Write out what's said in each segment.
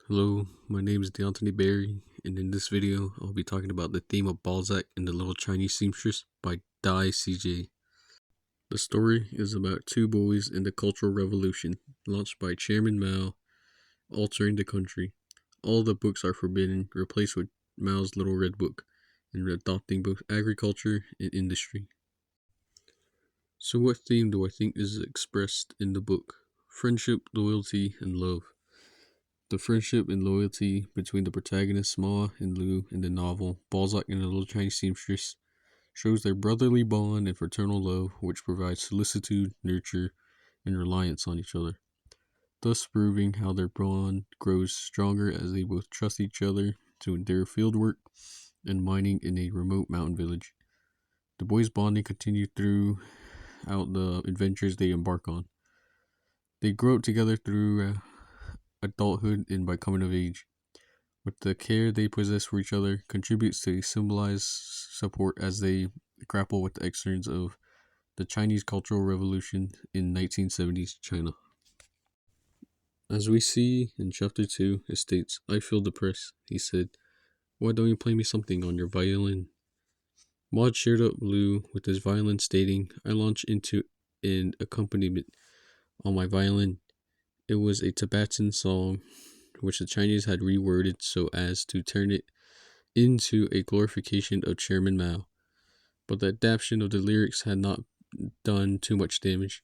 Hello, my name is Deontay Barry, and in this video, I'll be talking about the theme of Balzac and the Little Chinese Seamstress by Dai Sijie. The story is about two boys in the Cultural Revolution, launched by Chairman Mao, altering the country. All the books are forbidden, replaced with Mao's Little Red Book, and adopting both agriculture and industry. So what theme do I think is expressed in the book? Friendship, loyalty, and love. The friendship and loyalty between the protagonists Ma and Lu in the novel Balzac and the Little Chinese Seamstress shows their brotherly bond and fraternal love, which provides solicitude, nurture, and reliance on each other, thus proving how their bond grows stronger as they both trust each other to endure field work and mining in a remote mountain village. The boys' bonding continued throughout the adventures they embark on. They grow up together through adulthood and by coming of age. With the care they possess for each other, contributes to symbolize support as they grapple with the extremes of the Chinese Cultural Revolution in 1970s China. As we see in chapter 2, it states, "I feel depressed," he said. "Why don't you play me something on your violin?" Maud cheered up Lu with his violin, stating, "I launched into an accompaniment on my violin. It was a Tibetan song which the Chinese had reworded so as to turn it into a glorification of Chairman Mao, but the adaptation of the lyrics had not done too much damage.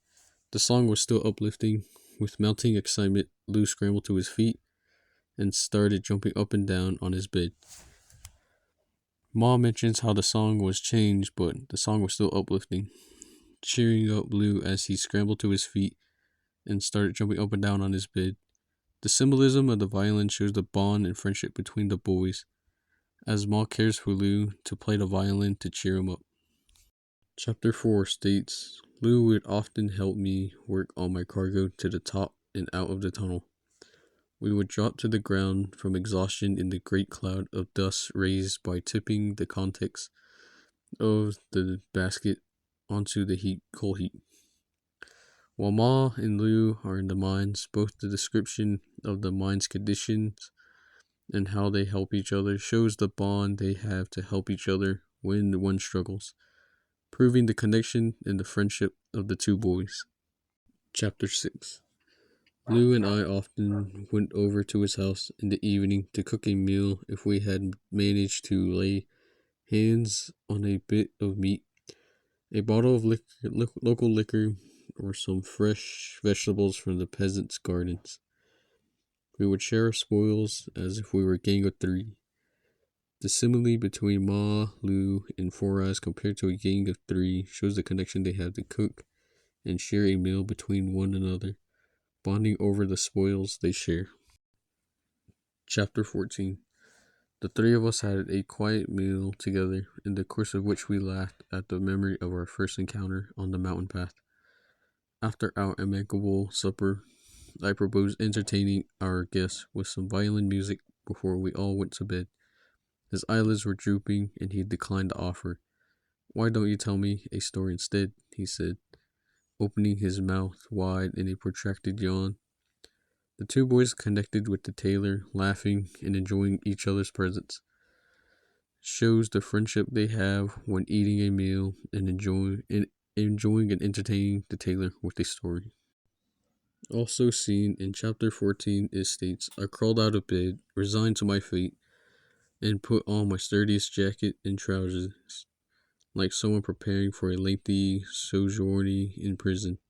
The song was still uplifting. With mounting excitement, Lu scrambled to his feet and started jumping up and down on his bed. Ma mentions how the song was changed, but the song was still uplifting, cheering up Lu as he scrambled to his feet and started jumping up and down on his bed. The symbolism of the violin shows the bond and friendship between the boys, as Ma cares for Lu to play the violin to cheer him up. Chapter 4 states, "Lu would often help me work on my cargo to the top and out of the tunnel. We would drop to the ground from exhaustion in the great cloud of dust raised by tipping the contents of the basket onto the coal heap. While Ma and Lu are in the mines, both the description of the mine's conditions and how they help each other shows the bond they have to help each other when one struggles, proving the connection and the friendship of the two boys." Chapter 6. Lu and I often went over to his house in the evening to cook a meal if we had managed to lay hands on a bit of meat, a bottle of local liquor, or some fresh vegetables from the peasants' gardens. We would share our spoils as if we were a gang of three. The simile between Ma, Lu, and Four Eyes compared to a gang of three shows the connection they have to cook and share a meal between one another, bonding over the spoils they share. Chapter 14. The three of us had a quiet meal together, in the course of which we laughed at the memory of our first encounter on the mountain path. After our amicable supper, I proposed entertaining our guests with some violin music before we all went to bed. His eyelids were drooping, and he declined the offer. "Why don't you tell me a story instead?" he said, opening his mouth wide in a protracted yawn. The two boys connected with the tailor, laughing and enjoying each other's presence. Shows the friendship they have when eating a meal and enjoying and entertaining the tailor with a story. Also seen in chapter 14, it states, "I crawled out of bed, resigned to my fate, and put on my sturdiest jacket and trousers, like someone preparing for a lengthy sojourn in prison.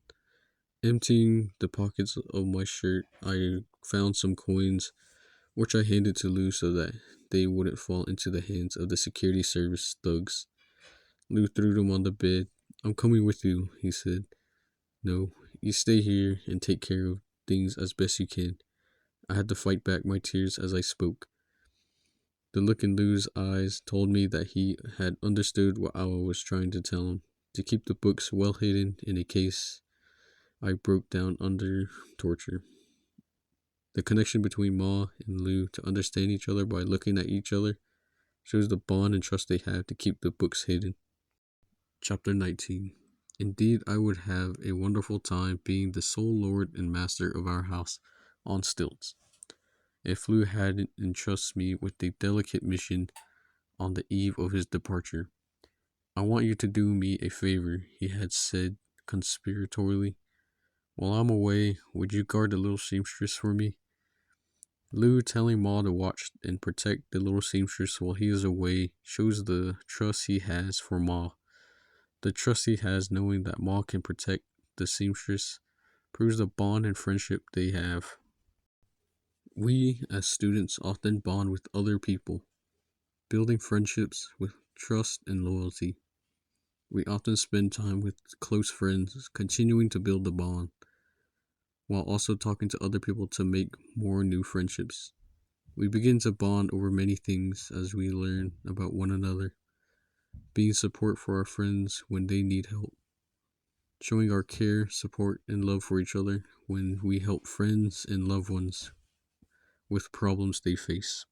Emptying the pockets of my shirt, I found some coins, which I handed to Lu so that they wouldn't fall into the hands of the security service thugs. Lu threw them on the bed. 'I'm coming with you,' he said. 'No, you stay here and take care of things as best you can.' I had to fight back my tears as I spoke. The look in Lu's eyes told me that he had understood what I was trying to tell him, to keep the books well hidden in a case. I broke down under torture. The connection between Ma and Lu to understand each other by looking at each other shows the bond and trust they have to keep the books hidden." Chapter 19. Indeed, I would have a wonderful time being the sole lord and master of our house on stilts. if Lou hadn't entrusted me with a delicate mission on the eve of his departure. I want you to do me a favor, he had said conspiratorially. While I'm away, would you guard the little seamstress for me? Lou telling Ma to watch and protect the little seamstress while he is away shows the trust he has for Ma. The trust he has knowing that Ma can protect the seamstress proves the bond and friendship they have. We, as students, often bond with other people, building friendships with trust and loyalty. We often spend time with close friends, continuing to build the bond, while also talking to other people to make more new friendships. We begin to bond over many things as we learn about one another, being support for our friends when they need help, showing our care, support, and love for each other when we help friends and loved ones with problems they face.